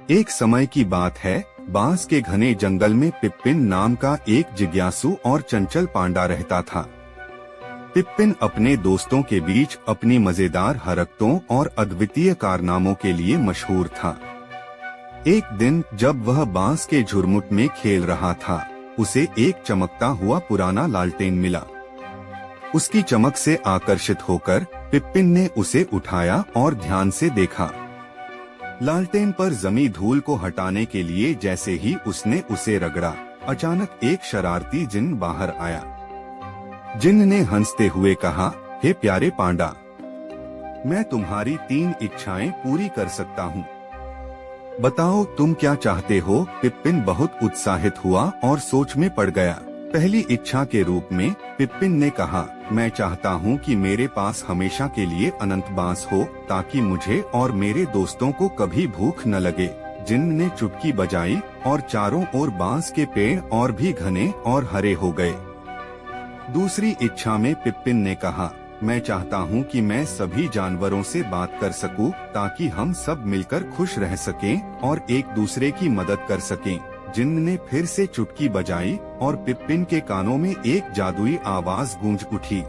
एक समय की बात है, बांस के घने जंगल में पिप्पिन नाम का एक जिज्ञासु और चंचल पांडा रहता था। पिप्पिन अपने दोस्तों के बीच अपनी मजेदार हरकतों और अद्वितीय कारनामों के लिए मशहूर था। एक दिन जब वह बांस के झुरमुट में खेल रहा था, उसे एक चमकता हुआ पुराना लालटेन मिला। उसकी चमक से आकर्षित होकर पिप्पिन ने उसे उठाया और ध्यान से देखा। लालटेन पर जमी धूल को हटाने के लिए जैसे ही उसने उसे रगड़ा, अचानक एक शरारती जिन बाहर आया। जिन ने हंसते हुए कहा, हे प्यारे पांडा, मैं तुम्हारी 3 इच्छाएं पूरी कर सकता हूँ। बताओ तुम क्या चाहते हो? पिप्पिन बहुत उत्साहित हुआ और सोच में पड़ गया। पहली इच्छा के रूप में पिप्पिन ने कहा, मैं चाहता हूँ कि मेरे पास हमेशा के लिए अनंत बांस हो, ताकि मुझे और मेरे दोस्तों को कभी भूख न लगे। जिन ने चुटकी बजाई और चारों ओर बांस के पेड़ और भी घने और हरे हो गए। दूसरी इच्छा में पिप्पिन ने कहा, मैं चाहता हूँ कि मैं सभी जानवरों से बात कर सकूं, ताकि हम सब मिलकर खुश रह सकें और एक दूसरे की मदद कर सकें। जिन ने फिर से चुटकी बजाई और पिप्पिन के कानों में एक जादुई आवाज गूंज उठी।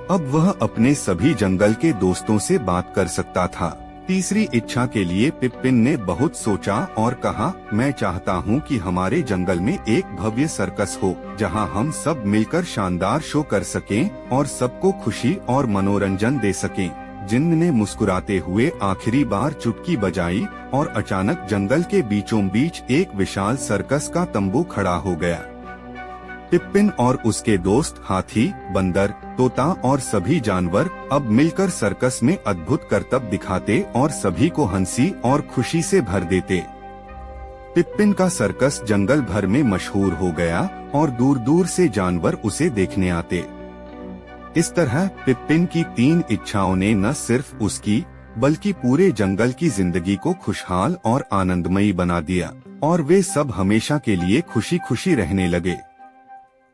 अब वह अपने सभी जंगल के दोस्तों से बात कर सकता था। तीसरी इच्छा के लिए पिप्पिन ने बहुत सोचा और कहा, मैं चाहता हूँ कि हमारे जंगल में एक भव्य सर्कस हो, जहाँ हम सब मिलकर शानदार शो कर सकें और सबको खुशी और मनोरंजन दे सकें। जिन ने मुस्कुराते हुए आखिरी बार चुटकी बजाई और अचानक जंगल के बीचों बीच एक विशाल सर्कस का तंबू खड़ा हो गया। पिप्पिन और उसके दोस्त हाथी, बंदर, तोता और सभी जानवर अब मिलकर सर्कस में अद्भुत करतब दिखाते और सभी को हंसी और खुशी से भर देते। पिप्पिन का सर्कस जंगल भर में मशहूर हो गया और दूर दूर से जानवर उसे देखने आते। इस तरह पिप्पिन की 3 इच्छाओं ने न सिर्फ उसकी बल्कि पूरे जंगल की जिंदगी को खुशहाल और आनंदमयी बना दिया और वे सब हमेशा के लिए खुशी खुशी रहने लगे।